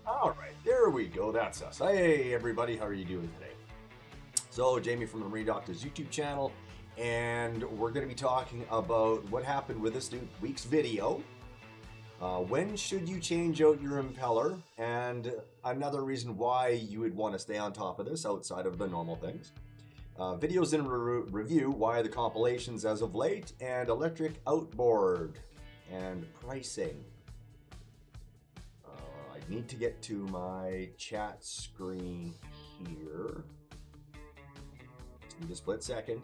All right, there we go. That's us. Hey, everybody, how are you doing today? So, Jamie from the Marine Doctors YouTube channel, and we're going to be talking about what happened with this week's video. When should you change out your impeller? And another reason why you would want to stay on top of this outside of the normal things. Videos in review, why the compilations as of late, and electric outboard and pricing. I need to get to my chat screen here. Just need a split second.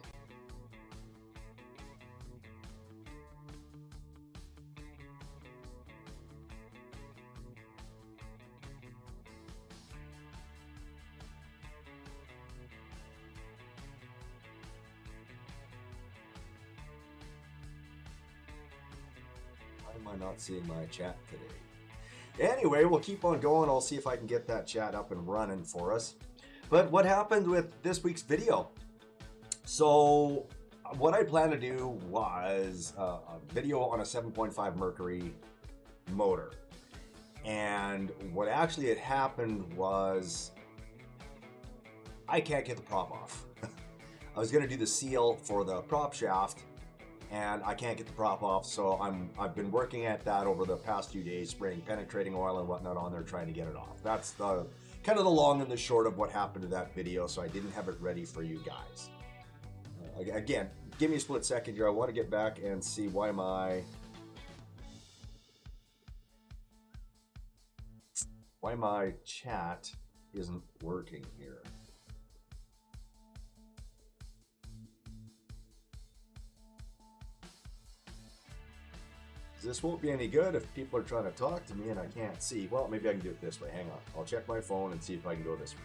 Why am I not seeing my chat today? Anyway, we'll keep on going. I'll see if I can get that chat up and running for us. But what happened with this week's video? So what I plan to do was a video on a 7.5 Mercury motor. And what actually had happened was I can't get the prop off. I was going to do the seal for the prop shaft, and I can't get the prop off, so I've been working at that over the past few days, spraying penetrating oil and whatnot on there, trying to get it off. That's the kind of the long and the short of what happened to that video, so I didn't have it ready for you guys. Again, give me a split second here. I want to get back and see why my chat isn't working here. This won't be any good if people are trying to talk to me and I can't see. Well, maybe I can do it this way. Hang on. I'll check my phone and see if I can go this route.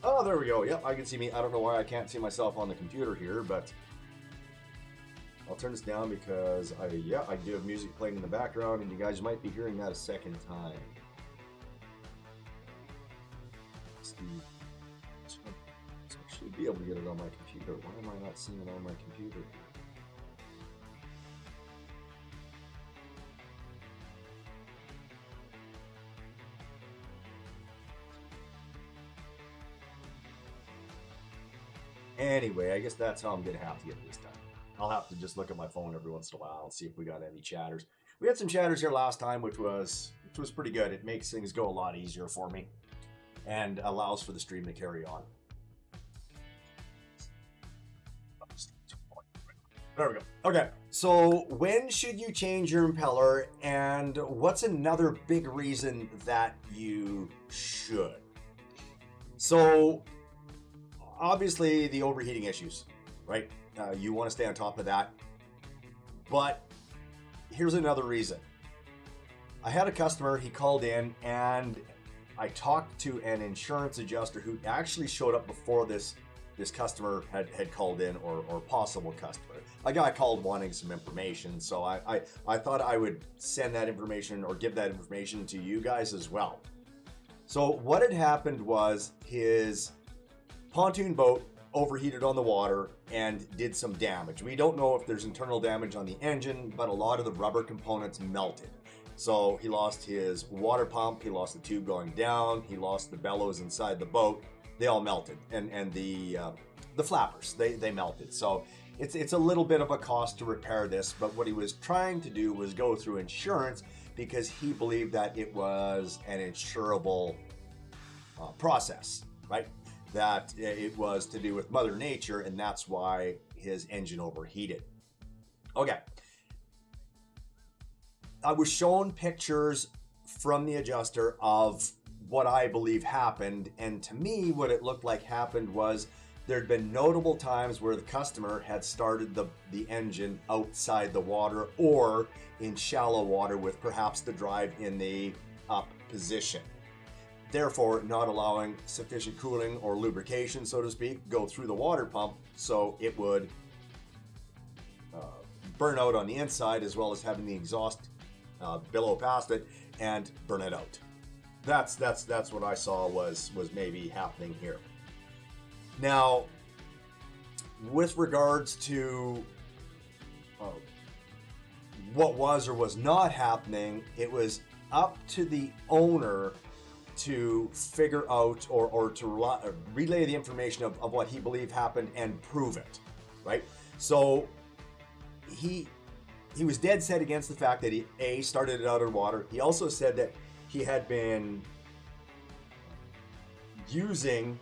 Oh, there we go. Yep, I can see me. I don't know why I can't see myself on the computer here, but I'll turn this down because I do have music playing in the background, and you guys might be hearing that a second time. Let's see. So I should be able to get it on my computer. Why am I not seeing it on my computer? Anyway, I guess that's how I'm going to have to get it this time. I'll have to just look at my phone every once in a while and see if we got any chatters. We had some chatters here last time, which was pretty good. It makes things go a lot easier for me and allows for the stream to carry on. There we go. Okay, so when should you change your impeller, and what's another big reason that you should? So obviously the overheating issues, right? You want to stay on top of that. But here's another reason. I had a customer, he called in, and I talked to an insurance adjuster who actually showed up before this customer had called in, or possible customer. A guy called wanting some information, so I thought I would send that information or give that information to you guys as well. So what had happened was his pontoon boat overheated on the water and did some damage. We don't know if there's internal damage on the engine, but a lot of the rubber components melted. So he lost his water pump, he lost the tube going down, he lost the bellows inside the boat. They all melted, and the flappers, they melted. So it's a little bit of a cost to repair this, but what he was trying to do was go through insurance because he believed that it was an insurable process, right? That it was to do with Mother Nature, and that's why his engine overheated. Okay. I was shown pictures from the adjuster of what I believe happened, and to me, what it looked like happened was there'd been notable times where the customer had started the engine outside the water or in shallow water with perhaps the drive in the up position. therefore not allowing sufficient cooling or lubrication, so to speak, go through the water pump, so it would burn out on the inside, as well as having the exhaust billow past it and burn it out. That's what I saw was maybe happening here. Now, with regards to what was or was not happening, it was up to the owner to figure out or to relay the information of what he believed happened and prove it, right? So he was dead set against the fact that he started it out in water. He also said that he had been using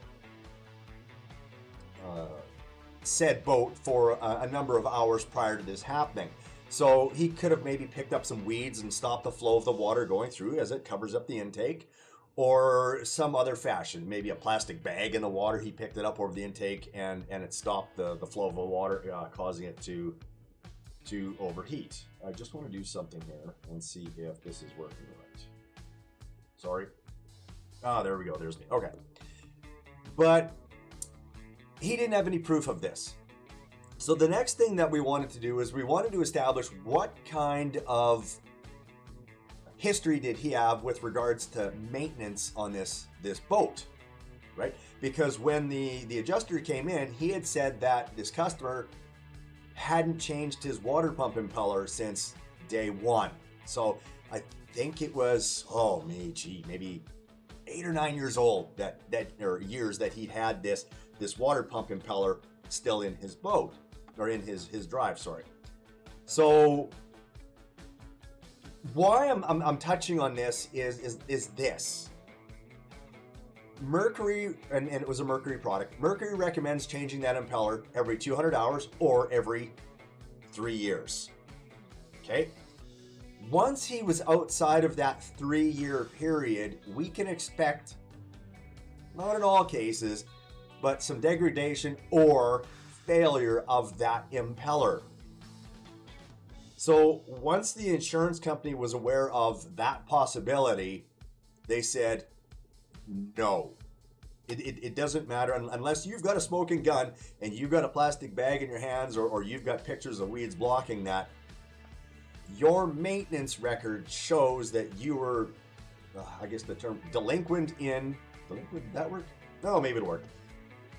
said boat for a number of hours prior to this happening. So he could have maybe picked up some weeds and stopped the flow of the water going through as it covers up the intake, or some other fashion, maybe a plastic bag in the water. He picked it up over the intake and it stopped the flow of the water, causing it to overheat. I just want to do something here and see if this is working right. Sorry. There we go. There's me. Okay. But he didn't have any proof of this. So the next thing that we wanted to do is we wanted to establish what kind of history did he have with regards to maintenance on this boat, right? Because when the adjuster came in, he had said that this customer hadn't changed his water pump impeller since day one. So I think it was, maybe 8 or 9 years old or years that he'd had this water pump impeller still in his boat, or in his drive, sorry. So why I'm touching on this is this. Mercury, and it was a Mercury product, Mercury recommends changing that impeller every 200 hours or every 3 years. Okay? Once he was outside of that 3-year period, we can expect, not in all cases, but some degradation or failure of that impeller. So once the insurance company was aware of that possibility, they said, no, it doesn't matter unless you've got a smoking gun and you've got a plastic bag in your hands, or you've got pictures of weeds blocking that. Your maintenance record shows that you were, I guess the term delinquent, did that work? No, maybe it worked.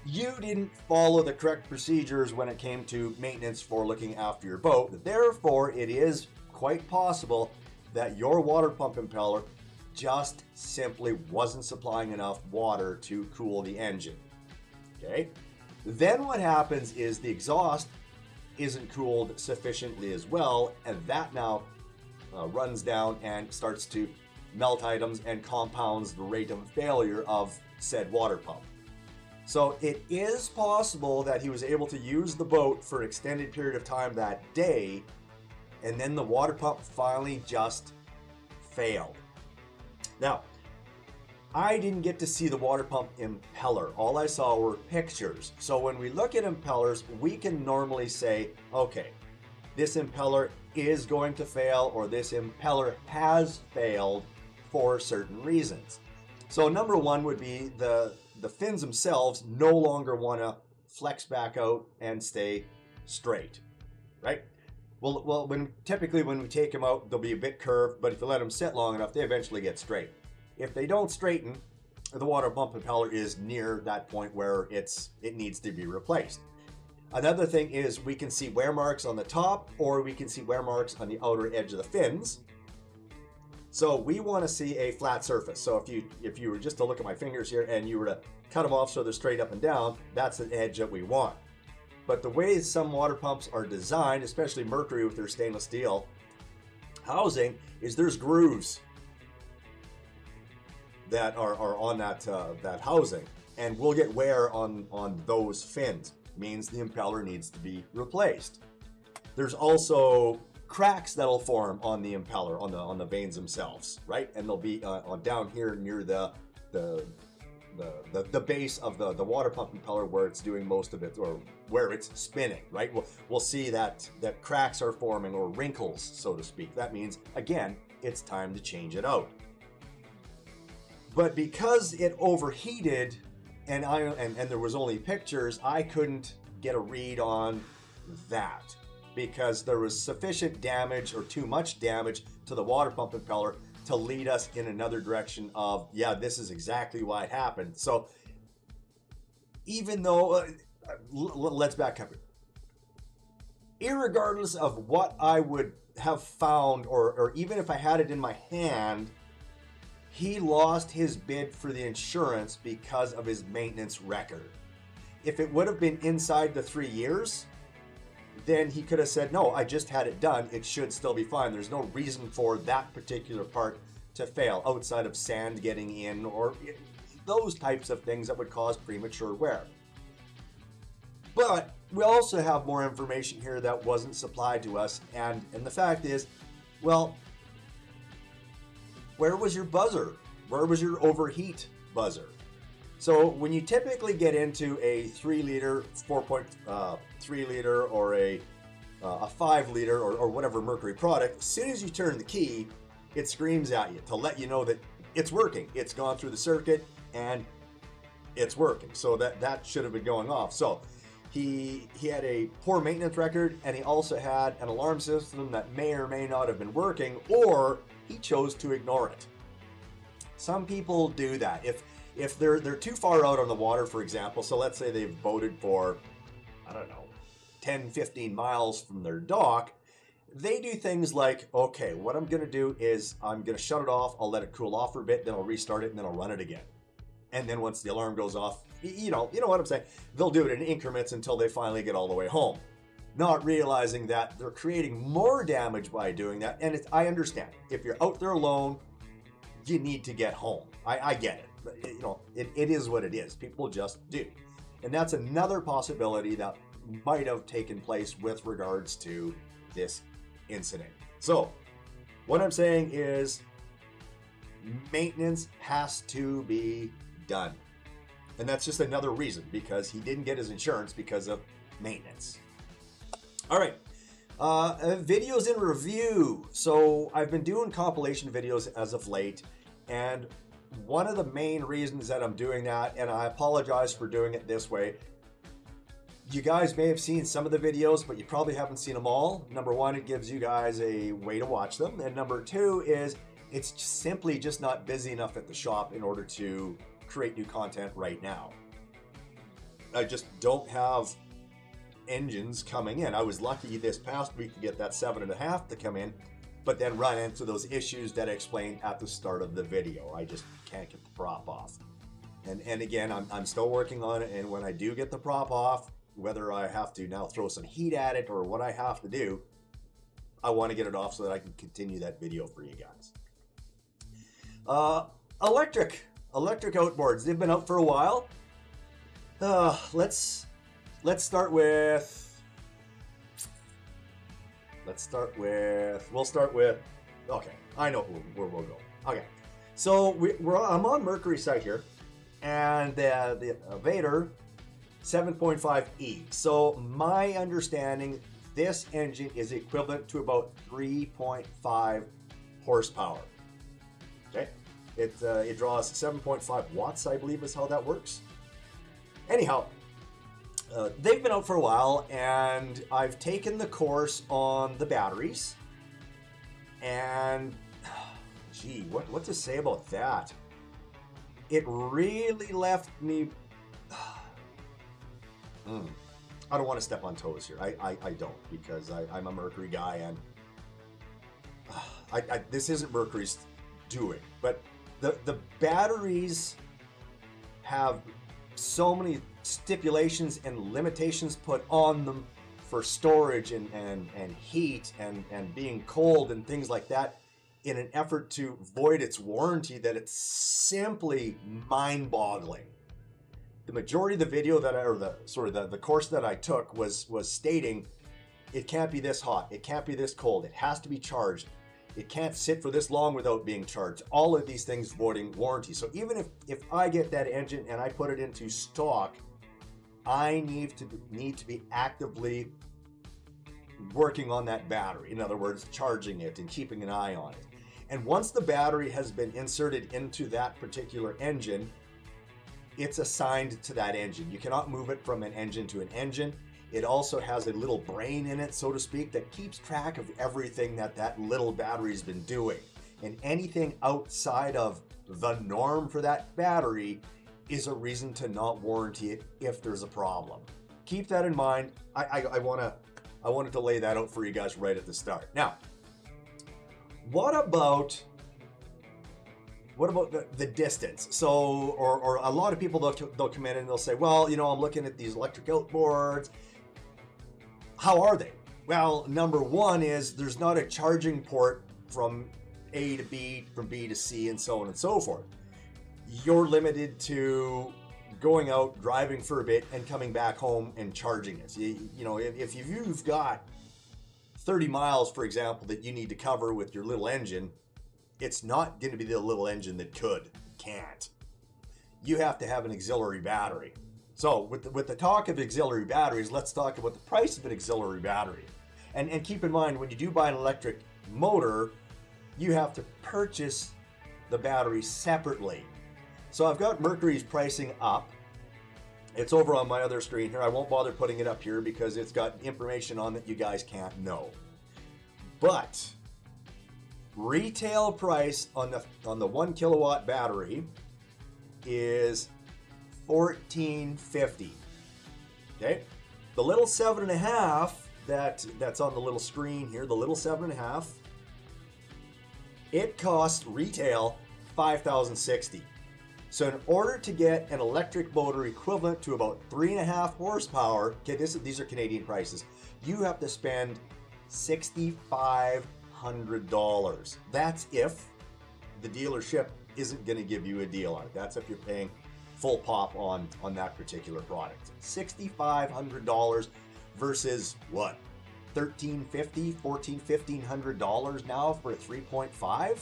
You didn't follow the correct procedures when it came to maintenance for looking after your boat. Therefore, it is quite possible that your water pump impeller just simply wasn't supplying enough water to cool the engine. Okay? Then what happens is the exhaust isn't cooled sufficiently as well, and that now runs down and starts to melt items and compounds the rate of failure of said water pump. So it is possible that he was able to use the boat for an extended period of time that day, and then the water pump finally just failed. Now, I didn't get to see the water pump impeller. All I saw were pictures. So when we look at impellers, we can normally say, okay, this impeller is going to fail, or this impeller has failed for certain reasons. So number one would be the fins themselves no longer want to flex back out and stay straight, right? Well, typically when we take them out, they'll be a bit curved, but if you let them sit long enough, they eventually get straight. If they don't straighten, the water pump impeller is near that point where it needs to be replaced. Another thing is we can see wear marks on the top, or we can see wear marks on the outer edge of the fins. So we want to see a flat surface. So if you were just to look at my fingers here and you were to cut them off so they're straight up and down, that's an edge that we want. But the way some water pumps are designed, especially Mercury with their stainless steel housing, is there's grooves that are on that housing, and we'll get wear on those fins. Means the impeller needs to be replaced. There's also cracks that'll form on the impeller, on the vanes themselves, right? And they'll be down here near the base of the water pump impeller, where it's doing most of it, or where it's spinning, right? We'll see that cracks are forming, or wrinkles, so to speak. That means, again, it's time to change it out. But because it overheated and there was only pictures, I couldn't get a read on that because there was sufficient damage or too much damage to the water pump impeller to lead us in another direction of, yeah, this is exactly why it happened. So even though, let's back up here. Irregardless of what I would have found, or even if I had it in my hand, he lost his bid for the insurance because of his maintenance record. If it would have been inside the 3 years, then he could have said, no, I just had it done. It should still be fine. There's no reason for that particular part to fail outside of sand getting in or those types of things that would cause premature wear. But we also have more information here that wasn't supplied to us. And the fact is, well, where was your buzzer? Where was your overheat buzzer? So when you typically get into a 3 liter, 4.3 liter, or a 5 liter, or whatever Mercury product, as soon as you turn the key, it screams at you to let you know that it's working. It's gone through the circuit and it's working. So that should have been going off. So he had a poor maintenance record, and he also had an alarm system that may or may not have been working, or he chose to ignore it. Some people do that. If they're too far out on the water, for example, so let's say they've boated for, I don't know, 10, 15 miles from their dock, they do things like, okay, what I'm going to do is I'm going to shut it off, I'll let it cool off for a bit, then I'll restart it, and then I'll run it again. And then once the alarm goes off, you know what I'm saying? They'll do it in increments until they finally get all the way home, not realizing that they're creating more damage by doing that. And I understand. If you're out there alone, you need to get home. I get it. But, it is what it is. People just do. And that's another possibility that might have taken place with regards to this incident. So what I'm saying is maintenance has to be done. And that's just another reason, because he didn't get his insurance because of maintenance. All right, videos in review. So I've been doing compilation videos as of late, and one of the main reasons that I'm doing that, and I apologize for doing it this way, you guys may have seen some of the videos, but you probably haven't seen them all. Number one, it gives you guys a way to watch them. And number two is it's simply just not busy enough at the shop in order to create new content right now. I just don't have engines coming in. I was lucky this past week to get that 7.5 to come in, but then run into those issues that I explained at the start of the video. I just can't get the prop off. And again, I'm still working on it, and when I do get the prop off, whether I have to now throw some heat at it or what I have to do, I want to get it off so that I can continue that video for you guys. Electric outboards. They've been out for a while. Let's start with. We'll start with. Okay, I know where we'll go. Okay, so I'm on Mercury site here, and the Vader 7.5E. So my understanding, this engine is equivalent to about 3.5 horsepower. Okay, it draws 7.5 watts, I believe is how that works. Anyhow, they've been out for a while, and I've taken the course on the batteries. And gee, what to say about that? It really left me. I don't want to step on toes here. I don't, because I'm a Mercury guy, and this isn't Mercury's doing, but the batteries have so many stipulations and limitations put on them for storage and heat and being cold and things like that in an effort to void its warranty that it's simply mind-boggling. The majority of the video that the course that I took was stating it can't be this hot, it can't be this cold, it has to be charged, it can't sit for this long without being charged. All of these things voiding warranty. So even if I get that engine and I put it into stock, I need to be actively working on that battery. In other words, charging it and keeping an eye on it. And once the battery has been inserted into that particular engine, it's assigned to that engine. You cannot move it from an engine to an engine. It also has a little brain in it, so to speak, that keeps track of everything that little battery's been doing. And anything outside of the norm for that battery is a reason to not warranty it if there's a problem. Keep that in mind. I wanted to lay that out for you guys right at the start. Now, what about the distance? So, or a lot of people, they'll come in and they'll say, well, you know, I'm looking at these electric outboards. How are they? Well, number one is there's not a charging port from A to B, from B to C, and so on and so forth. You're limited to going out, driving for a bit, and coming back home and charging it. You know, if you've got 30 miles, for example, that you need to cover with your little engine, it's not going to be the little engine that can't. You have to have an auxiliary battery. So with the talk of auxiliary batteries, let's talk about the price of an auxiliary battery. And keep in mind, when you do buy an electric motor, you have to purchase the battery separately. So I've got Mercury's pricing up. It's over on my other screen here. I won't bother putting it up here because it's got information on that you guys can't know. But retail price on the 1 kilowatt battery is $14.50. Okay, the little 7.5 that's on the little screen here, the little 7.5, it costs retail $5,060. So in order to get an electric motor equivalent to about 3.5 horsepower, okay, these are Canadian prices, you have to spend $6,500. That's if the dealership isn't going to give you a deal on it. That's if you're paying full pop on that particular product. $6,500 versus what? $1,350, $1,400, $1,500 now for a 3.5?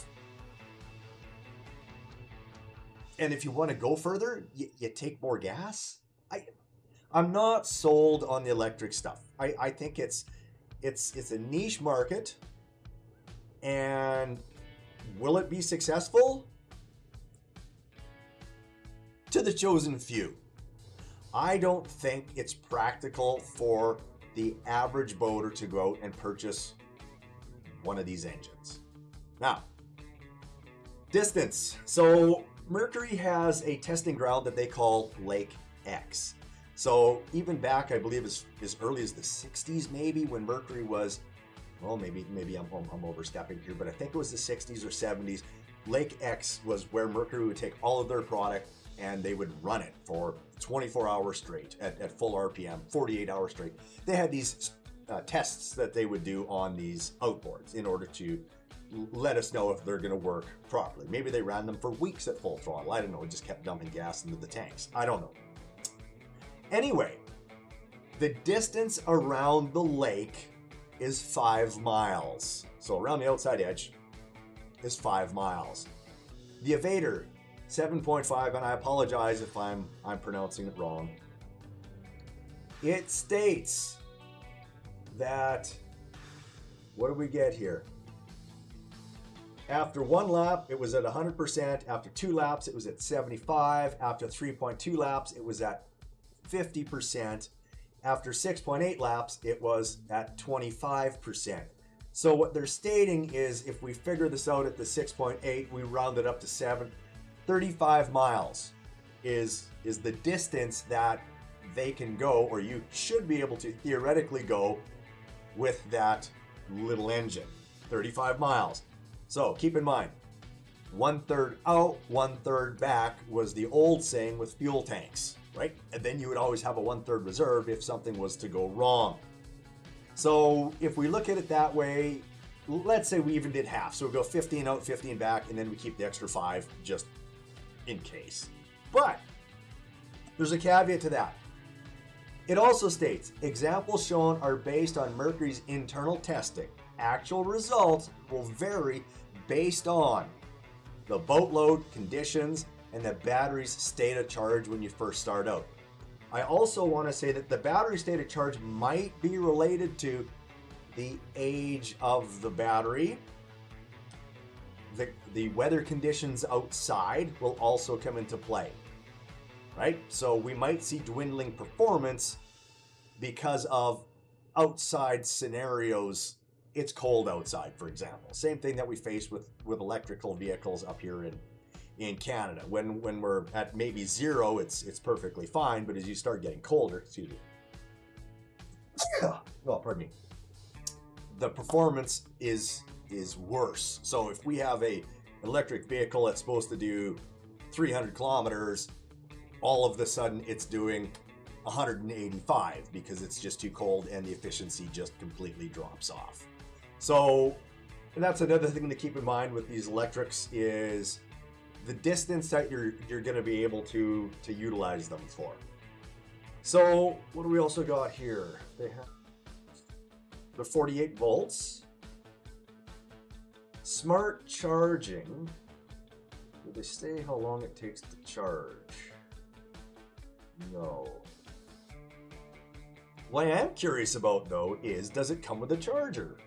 And if you want to go further, you take more gas. I'm not sold on the electric stuff. I think it's a niche market, and will it be successful? To the chosen few. I don't think it's practical for the average boater to go out and purchase one of these engines. Now, distance. So Mercury has a testing ground that they call Lake X. So even back, I believe as early as the 60s, maybe, when Mercury was, well, maybe I'm overstepping here, but I think it was the 60s or 70s. Lake X was where Mercury would take all of their product and they would run it for 24 hours straight at full RPM, 48 hours straight. They had these tests that they would do on these outboards in order to let us know if they're going to work properly. Maybe they ran them for weeks at full throttle. I don't know. It just kept dumping gas into the tanks. I don't know. Anyway, the distance around the lake is 5 miles. So around the outside edge is 5 miles. The Evader, 7.5, and I apologize if I'm pronouncing it wrong. It states that, what do we get here? After 1 lap, it was at 100%. After 2 laps, it was at 75%. After 3.2 laps, it was at 50%. After 6.8 laps, it was at 25%. So what they're stating is if we figure this out at the 6.8, we round it up to 7. 35 miles is the distance that they can go, or you should be able to theoretically go with that little engine. 35 miles. So keep in mind, 1/3 out, 1/3 back was the old saying with fuel tanks, right? And then you would always have a 1/3 reserve if something was to go wrong. So if we look at it that way, let's say we even did half. So we go 15 out, 15 back, and then we keep the extra 5 just in case. But there's a caveat to that. It also states, examples shown are based on Mercury's internal testing. Actual results will vary based on the boat load, conditions, and the battery's state of charge when you first start out. I also want to say that the battery state of charge might be related to the age of the battery, the weather conditions outside will also come into play, right? So we might see dwindling performance because of outside scenarios. It's cold outside, for example. Same thing that we face with electrical vehicles up here in Canada. When we're at maybe 0, it's perfectly fine, but as you start getting colder, excuse me. Oh, pardon me. The performance is worse. So if we have a electric vehicle that's supposed to do 300 kilometers, all of a sudden it's doing 185 because it's just too cold and the efficiency just completely drops off. So, and that's another thing to keep in mind with these electrics is the distance that you're going to be able to utilize them for. So what do we also got here? They have the 48 volts, smart charging. Did they say how long it takes to charge? No. What I am curious about though is, does it come with a charger?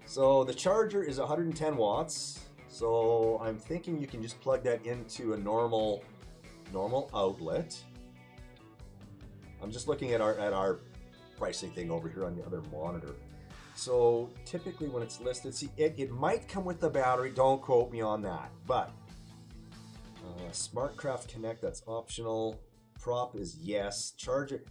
So the charger is 110 watts. So I'm thinking you can just plug that into a normal outlet. I'm just looking at our pricing thing over here on the other monitor. So typically when it's listed, see, it might come with the battery. Don't quote me on that. But SmartCraft Connect, that's optional. Prop is yes. Charger.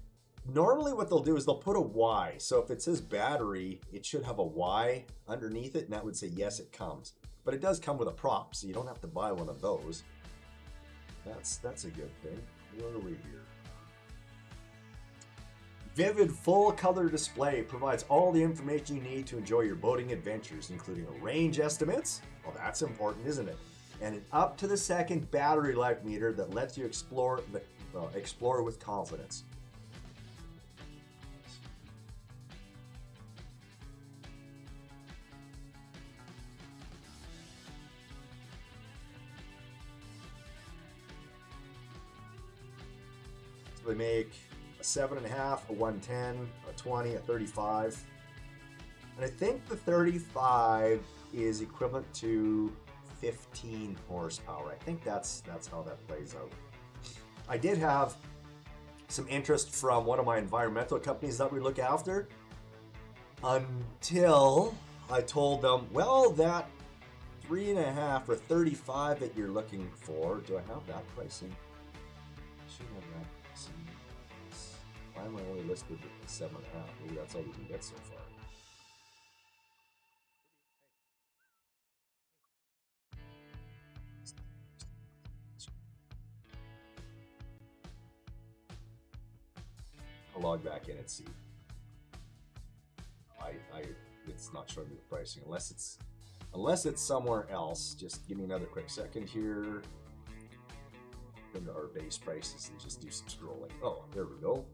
Normally what they'll do is they'll put a Y. So if it says battery, it should have a Y underneath it, and that would say yes, it comes. But it does come with a prop, so you don't have to buy one of those. That's a good thing. Where are we here? Vivid full color display provides all the information you need to enjoy your boating adventures, including range estimates. Well, that's important, isn't it? And an up to the second battery life meter that lets you explore with confidence. So they make a 7.5, a 110, a 20, a 35. And I think the 35 is equivalent to 15 horsepower. I think that's how that plays out. I did have some interest from one of my environmental companies that we look after until I told them, well, that 3.5 or 35 that you're looking for, do I have that pricing? I should have that pricing. Why am I only listed at 7.5? Maybe that's all we can get so far. I'll log back in and see. It's not showing me the pricing unless it's somewhere else. Just give me another quick second here. Go to our base prices and just do some scrolling. Oh, there we go.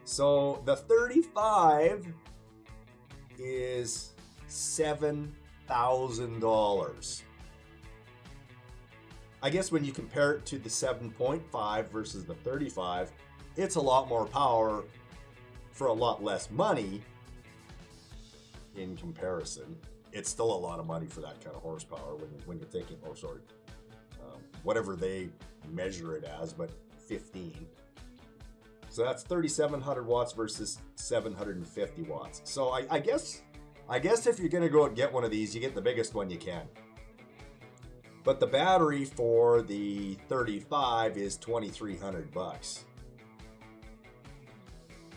So the 35 is $7,000. I guess when you compare it to the 7.5 versus the 35, it's a lot more power for a lot less money in comparison. It's still a lot of money for that kind of horsepower when you're thinking, oh, sorry, whatever they measure it as, but 15. So that's 3,700 watts versus 750 watts. So I guess if you're gonna go and get one of these, you get the biggest one you can. But the battery for the 35 is 2,300 bucks.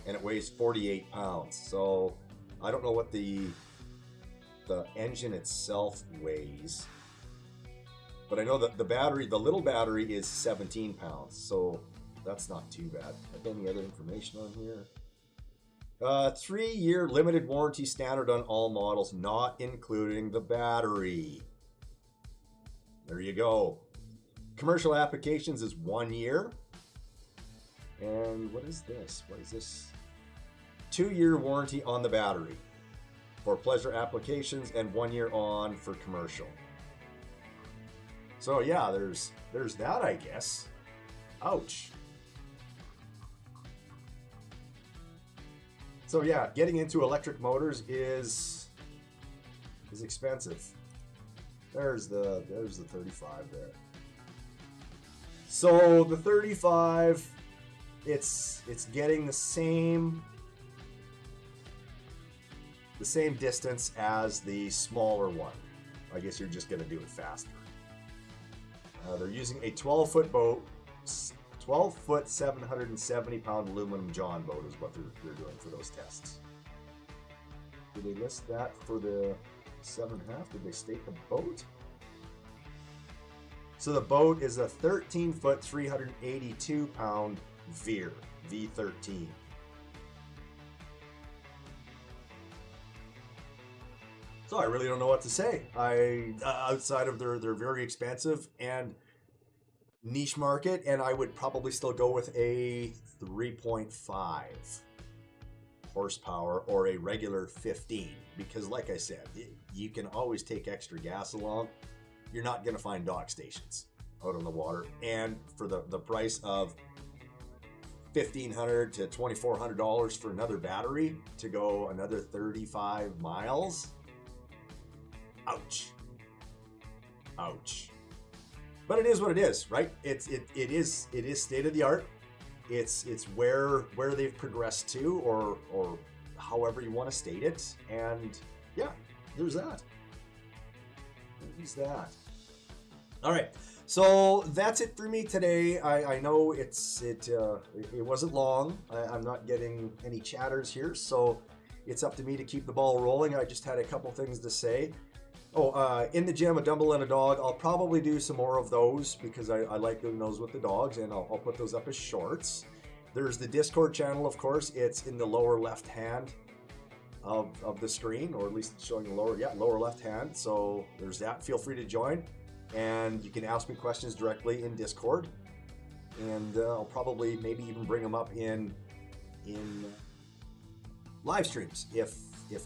And it weighs 48 pounds. So I don't know what the engine itself weighs, but I know that the battery, the little battery, is 17 pounds. So that's not too bad. Any other information on here? 3-year limited warranty standard on all models, not including the battery. There you go. Commercial applications is 1 year. And what is this? What is this? 2-year warranty on the battery for pleasure applications and 1 year on for commercial. So yeah, there's that, I guess. Ouch. So yeah, getting into electric motors is is expensive. There's the 35 there. So the 35, it's getting the same distance as the smaller one. I guess you're just going to do it faster. They're using a 12-foot boat, 12-foot, 770-pound aluminum John boat is what they're doing for those tests. Did they list that for the 7.5? Did they state the boat? So the boat is a 13-foot, 382-pound Veer, V13. So I really don't know what to say. Outside of they're very expensive and niche market, and I would probably still go with a 3.5 horsepower or a regular 15, because like I said, you can always take extra gas along. You're not going to find dock stations out on the water, and for the price of $1,500 to $2,400 for another battery to go another 35 miles. Ouch. But it is what it is, right? It is state of the art. It's where they've progressed to, or however you want to state it. And yeah, there's that. All right. So that's it for me today. I know it wasn't long. I'm not getting any chatters here, so it's up to me to keep the ball rolling. I just had a couple things to say. In the gym, a dumbbell and a dog. I'll probably do some more of those because I like doing those with the dogs, and I'll put those up as shorts. There's the Discord channel, of course. It's in the lower left hand of the screen, or at least it's showing the lower left hand. So there's that. Feel free to join, and you can ask me questions directly in Discord, and I'll probably maybe even bring them up in live streams if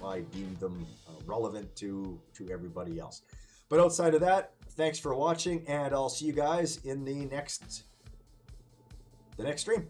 I deem them relevant to everybody else. But outside of that, thanks for watching, and I'll see you guys in the next stream.